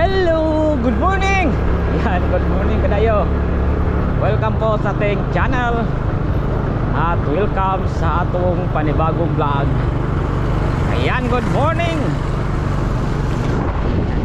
Hello! Good morning! Yan, good morning kadayo. Welcome po sa ating channel at welcome sa atong panibagong vlog. Ayan, good morning!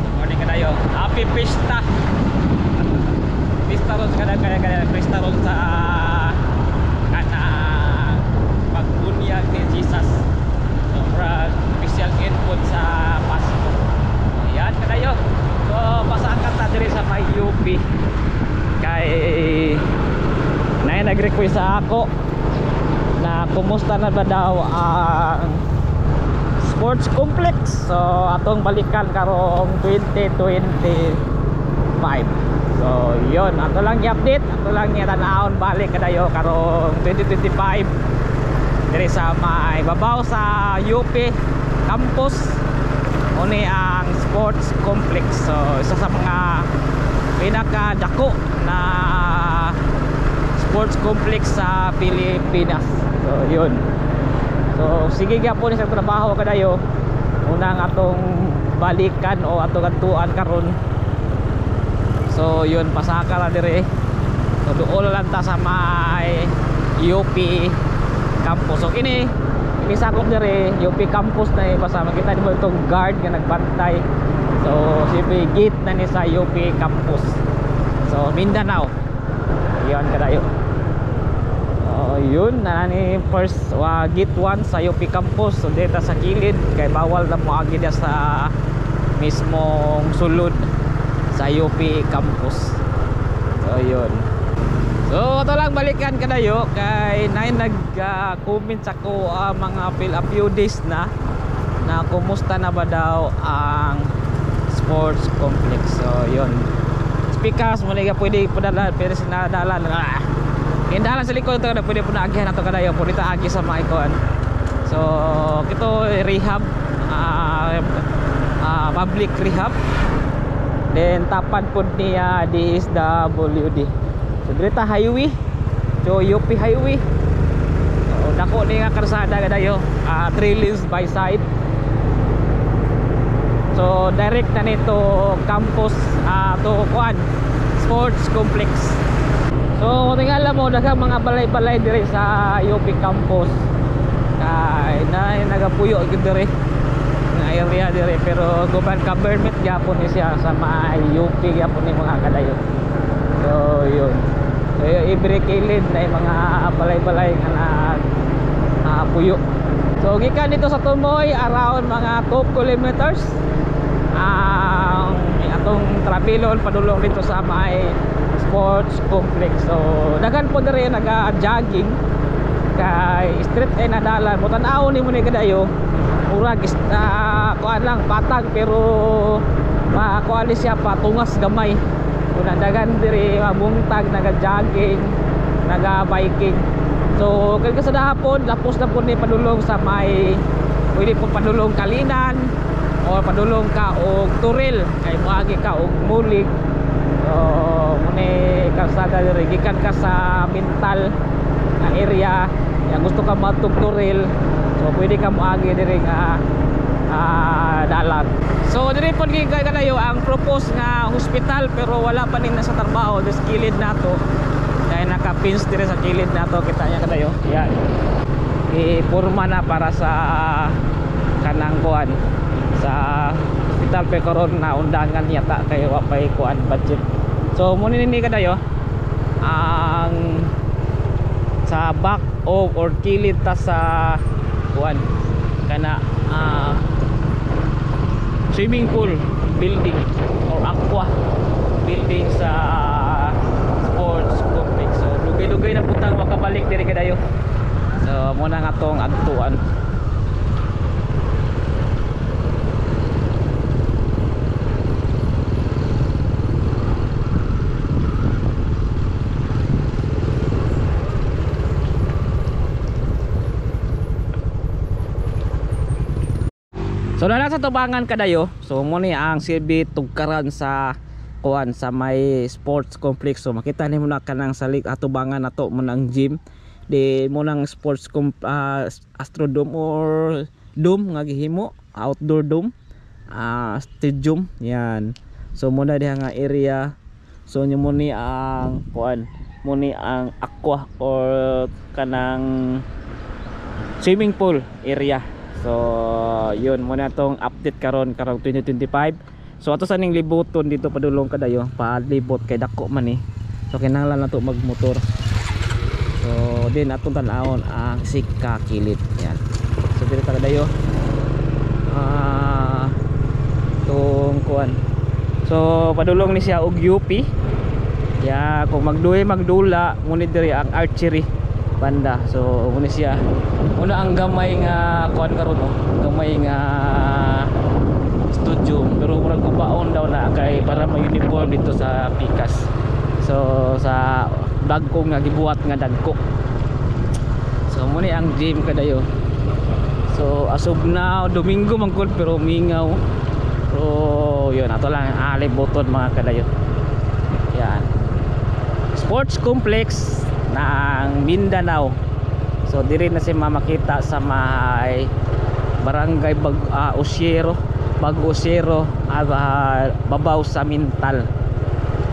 Good morning kadayo. Happy Pista! Pista ron kaya Pista ron sa pagbunyag ni Jesus. Sobrang official input sa Pasko. Ayan kadayo. So pasakan ta diri sa may UP kay nag-request sa ako na kumusta na ba daw ang sports complex. So atong balikan karong 2025. So yun, ato lang i-update, ato lang i-tanawon balik kadayo karong 2025 diri sa may babaw sa UP campus. Uni ang sports complex. So isa sa mga pinakadako na sports complex sa Pilipinas. So yun. So sige nga po ni sa trabaho kadayo. Unang atong balikan o atong adtuan karon. So yun, pasaka ra dire. So duol lang ta sa may UP campus. So kini sakop dire UP campus na basta makita niyo itong guard nga nagbantay. So sipi gate na ni sa UP campus. So Mindanao. Yun kadayo. Yun na ni first gate 1 sa UP campus. So dito sa kilid kay bawal na moagi dia sa mismong sulod sa UP campus. So yun. So ito lang balikan kadayo kay nag-comment ako mga a few days na kumusta na ba daw ang sports complex. So yun, speakers mo nga pwede padala pero sinadala hindalan sa likod ito na pwede po na agihan ito kadayo po dito agi sa mga ikuan. So ito rehab, public rehab, then tapan po niya DSWD. So dito highway, so UP highway. So dako ni nga karsada kadayo, 3 lanes by side. So direct na nito campus to kuan sports complex. So tingala mo daghang mga balay-balay dire sa UP campus. Kay nagapuyo gid dire nga area dire, pero government gyapon ni siya sa may UP gyapon ni mga kadayo. So yun. So every kilid na mga balay-balay nga puyo. So gikan dito sa Tumoy around mga 2 kilometers atong travelon padulong dito sa may sports complex. So daghan po diri naga-jogging kay street ay nadalan mo tan-aw ni mo ni kadayo murag kuan lang patag pero kuan ni siya patungas gamay. Una dagan diri mabungtag naga-jogging, naga-biking. So kay kasada hapon tapos na po ni padulong sa may pwede po padulong Kalinan o padulong ka og Turil kay moagi ka og Mulig. So muni kalsada diri gikan ka sa mental na area yang gusto ka matug Turil. So pwede ka moagi diri nga dalan. So diri po kay kadayo ang propose nga hospital pero wala pa nin sa trabaho des kilid nato. Kaya naka-pins dire sa kilid nato kita nya kadayo. Yan. Ipurma na para sa kanang kuan sa hospital pe karon na undangan yata kay wa pay kuan budget. So mo ni kadayo ang sa back of or kilid ta sa kuan kana swimming pool building or aqua building sa sports complex. So lugay-lugay na putang makabalik diri kadayo. So muna nga tong adtuan. So na sa tubangan kadayo. So mo ni ang silbi tugkaran sa kuan sa may sports complex. So makita nimo na kanang salik atubangan nato mo nang gym. Di mo nang sports Astrodome or dome nga gihimo, outdoor dome, stadium yan. So muna diha nga area, so nyo muni ang kuan, muni ang aqua or kanang swimming pool area. So yun muna tong update karon karong 2025. So ato sa ning libuton dito padulong kadayo, palibot kay dako man so kinahanglan na to magmotor. So din atong tan-awon ang Sika Kilid. Yan. So dito kadayo tong kuan. So padulong ni siya og UP. Ya kung magdula ngunit diri ang archery banda. So muna siya una ang gamay nga kuan karon gamay nga studio, pero murag ubaon daw na kay para ma-uniform dito sa Pikas. So sa dagko nga gibuhat nga dagko. So muna ang gym kadayo. So as of now Domingo man gud pero mingaw. So yun ato lang aliboton mga kadayo. Yan. Sports complex ng Mindanao. So diri na si mamakita sa may barangay Osiero, Bago Osiero, babaw sa Mintal.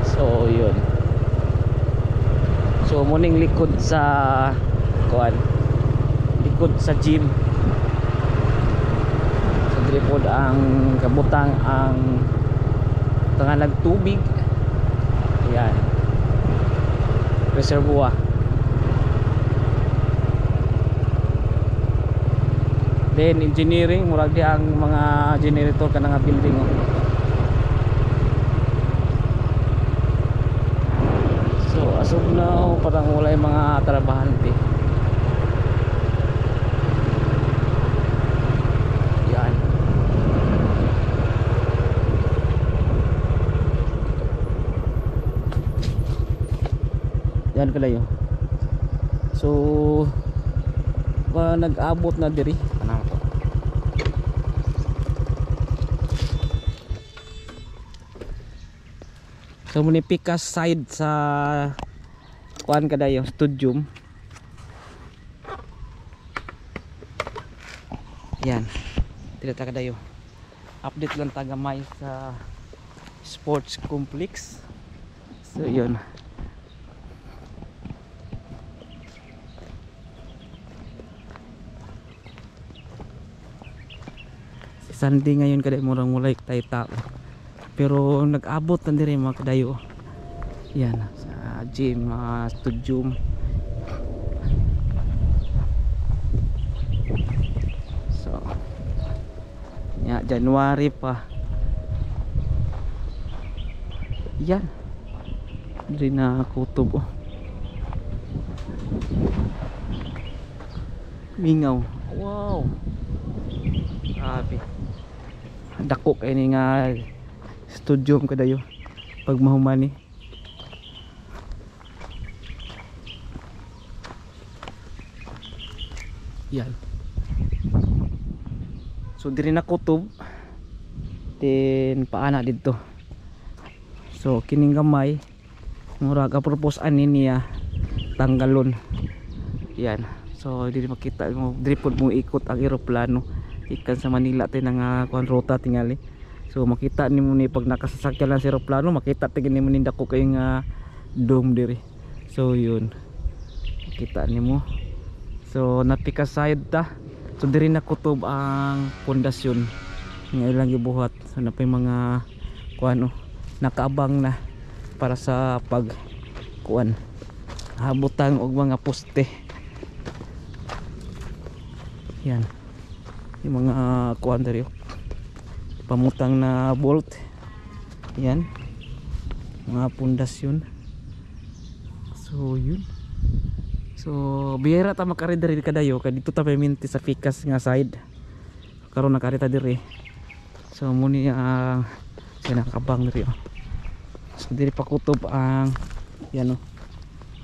So yun. So muning likod sa kuan, likod sa gym. So diri pod ang kabutang ang tanganag tubig. Yan. Reservoir. Then engineering murag di ang mga generator kanang nga building So as of now parang wala yung mga trabahante. Yan. Yan kalayo. So nag-abot na diri anang to. So muni Pikas side sa kuan kadayo studium. Yan. Dito kadayo. Update lang tagamay sa sports complex. So yun. Sunday ngayon kada murang mulay tay tao. Pero nag-abot na diri mga kadayo. Yan sa gym, studium. So ya January pa. Yan. Diri na kutob. Mingaw. Wow. Grabe. Dako kay ni nga studio kadayo pag mahumani. Yan. So diri na kutob. Then paana didto. So kining gamay murag propose ani niya tanggalon. Yan. So diri makita mo diri pod mo ikot ang eroplano ikan sa Manila tay nga kuan ruta tingali. So makita nimo ni pag nakasasakyan lang sa eroplano makita tigin nimo ni dako kay nga dome diri. So yun. Makita nimo. So napika side ta. So diri na kutob ang pundasyon nga ilang gibuhat. So napay mga kuan nakaabang na para sa pag kuan habutang og mga poste. Yan. Yung mga kuan diri pamutang na bolt. Yan mga pundasyon. So yun. So biyera ta makari diri kadayo kay dito ta paminti sa Pikas nga side karon nakarita diri. So muni ang sinakabang diri. So diri pa kutob ang yan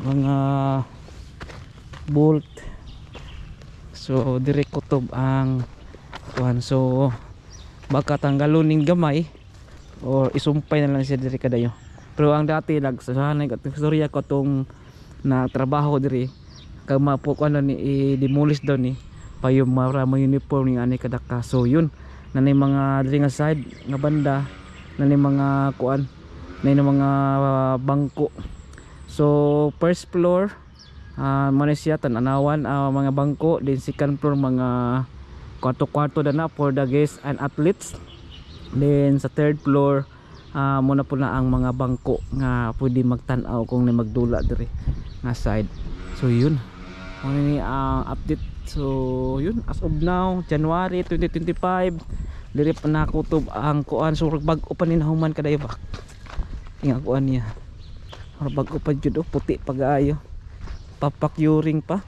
mga bolt. So diri kutob ang kuan. So baka tanggalon ning gamay or isumpay na lang siya diri kadayo. Pero ang dati nagsasanay kat storya ko tong na trabaho diri kag mapo ko ni i-demolish daw ni payo mara mo uniform ning ani kadaka. So yun nanay mga diri nga side nga banda na ni mga kuan na ni mga bangko. So first floor muna siya tan-anawan mga bangko, then second floor mga kwarto-kwarto na for the guests and athletes. Then sa third floor muna po na ang mga bangko nga pwede magtanaw kung na magdula diri nga side. So yun muna ni ang update. So yun, as of now January 2025 diri pa nakutob ang kuan. So bag-o pa ni nahuman kadayo ba tinga kuan niya, bag-o pa jud puti pag-aayo, papakyuring pa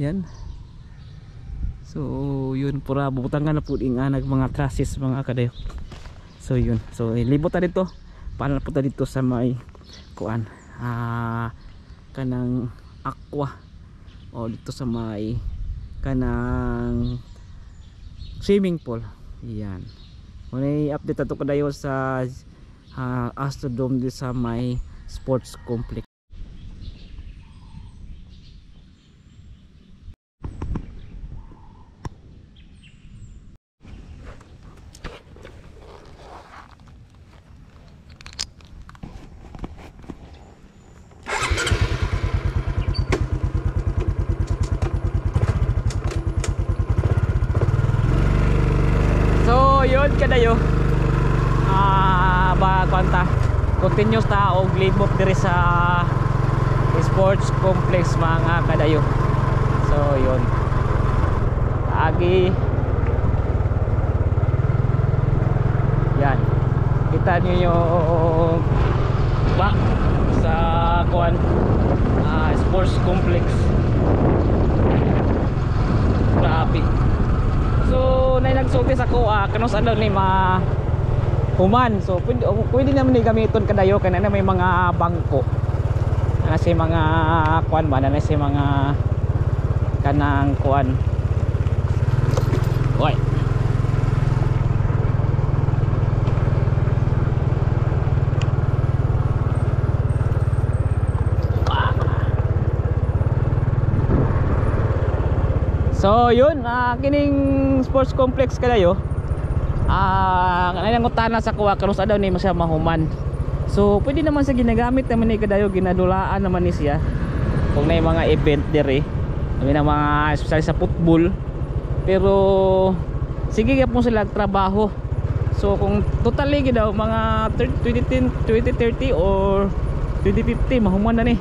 yan. So yun, pura bubutangan na po ing anag mga trusses mga kadayo. So yun, so libot ta dito, paano na po ta dito sa may kuan kanang aqua o dito sa may kanang swimming pool. Yan, muna update ato kadayo sa Astrodome dito sa may sports complex. Yun kadayo ba kwanta continuous ta og libot diri sa sports complex mga kadayo. So yun agi yan, kita niyo yung ba sa kuan sports complex. Grabe. So nay nagsulti sa ko kanos ano ni human. So pwede naman ni gamiton kadayo kay na may mga bangko na si mga kuan ba na si mga kanang kuan. Oy, so yun, kining sports complex kadayo kanang utana sa kuha kanos daw ni siya mahuman. So pwede naman sa ginagamit naman ni kadayo, ginadulaan naman ni siya kung may mga event diri, may na mga especially sa football. Pero sige gyud mo sila trabaho. So kung totally gid daw mga 2030 or 2050 mahuman na ni.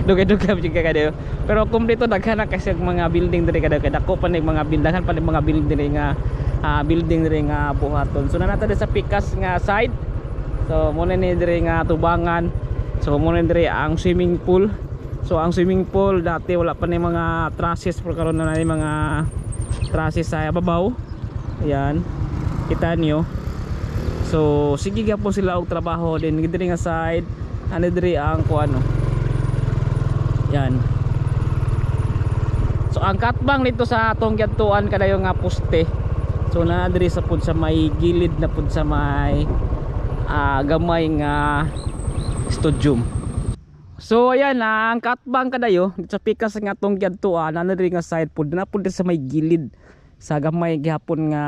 Dugay-dugay jud kadayo. Pero kumpleto daghan na kasi mga building diri kadayo, kay dako pa ning mga bildahan pa ning mga building diri nga buhaton. So nanata sa Pikas nga side. So muna ni diri nga tubangan. So muna diri ang swimming pool. So ang swimming pool dati wala pa ni mga trusses, pero karon na ni mga trusses sa babaw. Ayan, kita niyo. So sige gyapon sila og trabaho din diri nga side. Ano diri ang kuano. Yan. So ang katbang nito sa atong giadtuan kadayo nga poste. So na diri sa pud sa may gilid na pud sa may gamay nga studium. So ayan, ang katbang kadayo sa Pikas nga atong giadtuan na diri nga side pud na pud sa may gilid sa gamay gihapon nga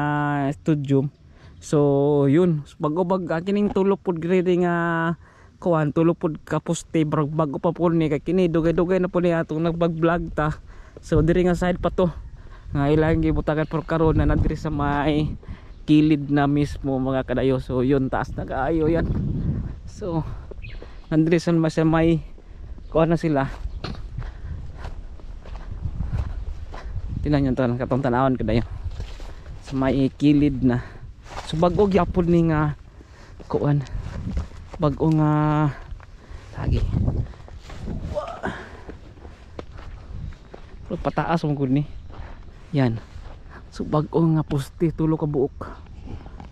studium. So yun, bago-bag kining tulo pud diri nga kuan, tulo pud ka poste bago pa pud ni kay kini dugay-dugay na pud ni atong nagvlog ta. So diri nga side pa to nga ilang gibutagan por karon na diri sa may kilid na mismo mga kadayo. So yun, taas na kaayo yan. So nandiri sa may kuan na sila. Tinan nyo ito, katong tanawan kadayo sa may kilid na. So bago gyapon ni nga kuan, bago nga lagi pataas mo gud ni yan. So bago nga poste tulo ka buok.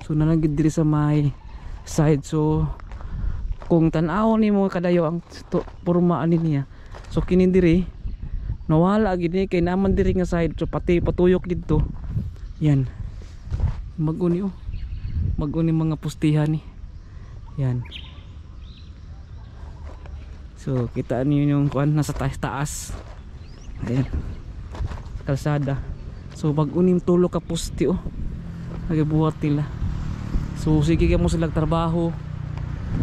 So nalagid diri sa may side. So kung tan-aw nimo kadayo ang porma ani niya, so kini diri nawala gid ni kay naman diri nga side. So pati patuyok didto yan, mag-uni mag-uni mga pustihan ni yan. So kita niyo yung kuan nasa taas ayan, kalsada. So bag-unim tulo ka poste nagibuhat nila. So sige ka mo sila trabaho.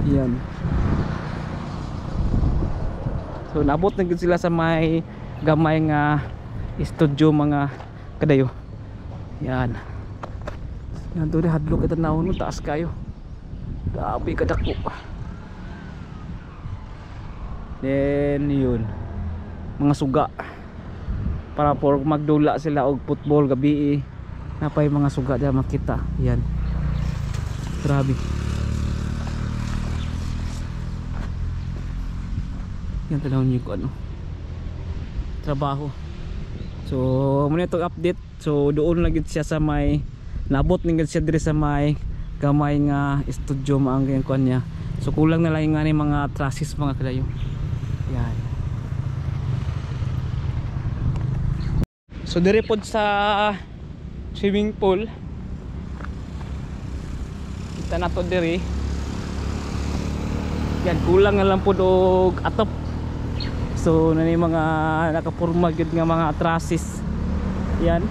Yan. So nabot na gid sila sa may gamay nga studio mga kadayo. Yan. Yan to di hadlok ito na uno taas kayo. Grabe kadako. Then yun. Mga suga. Para por magdula sila og football gabi napay mga suga diyan makita. Yan. Grabe. Yan talawon niyo ko ano. Trabaho. So muna itong update. So doon na gid siya sa may nabot na gid siya diri sa may gamay nga studio maang ganyan kuan niya. So kulang na lang nga ni mga trusses mga kadayo. Yan. So diri pod sa swimming pool. Kita na to diri. Yan kulang na lang pod og atop. So nani mga nakapurma gyud nga mga trusses. Yan.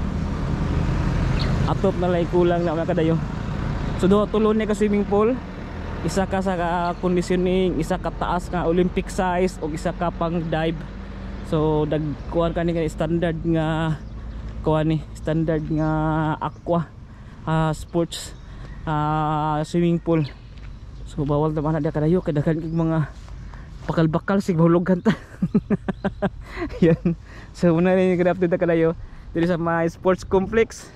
Atop na lang kulang na mga kadayo. So do tulon ni ka swimming pool. Isa ka sa conditioning, isa ka taas nga Olympic size o isa ka pang dive. So dagkuan kani nga standard nga kuan ni standard nga aqua sports swimming pool. So bawal naman na dia kadayo kadagan kig mga bakal-bakal sig hulugan ta. Yan. So una ni kada-update na kadayo diri sa mga sports complex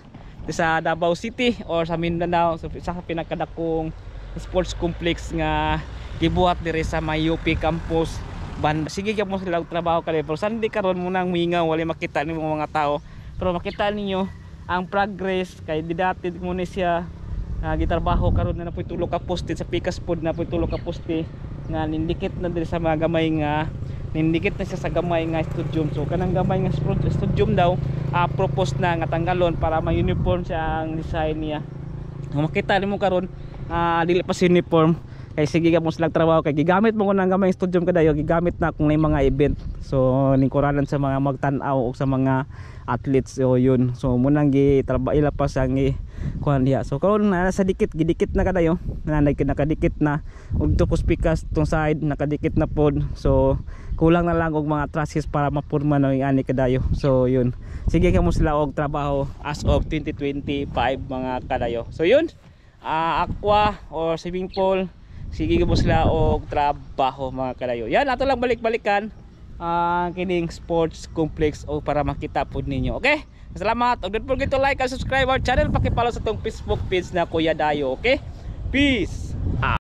sa Davao City or sa Mindanao. So sa pinakadakong sports complex nga gibuhat diri sa may UP campus banda. Sige gyud mo sila trabaho kali pero sandi karon mo nang mingaw wala makita ni mga tao pero makita ninyo ang progress kay didati mo ni siya gitrabaho karon na napoy tulo ka poste sa pikas pod na poy tulo ka poste nga nindikit na diri sa mga gamay nga nindikit na siya sa gamay nga studium. So kanang gamay nga studium daw propose na nga tanggalon para ma-uniform siya ang design niya. Kung makita nimo karon dili pa uniform kay sige ka mo silang trabaho kay gigamit mo ko ng gamay studium kadayo gigamit na kung may mga event. So lingkuranan sa mga magtan-aw o sa mga athletes. So yun. So munang gitrabaho ilapas ang kuan diha. So karon na sa dikit gidikit na kadayo. Nakadikit na og tupos pikas tong side nakadikit na pod. So kulang na lang og mga trusses para mapurma no ani kadayo. So yun. Sige ka mo sila og trabaho as of 2025 mga kadayo. So yun. Aqua or swimming pool sige mo sila og trabaho mga kadayo. Yan ato lang balik-balikan kining sports complex o para makita pod ninyo. Okay? Salamat. Og don't forget to like and subscribe our channel. Paki-follow sa tong Facebook page na Kuya Dayo. Okay? Peace.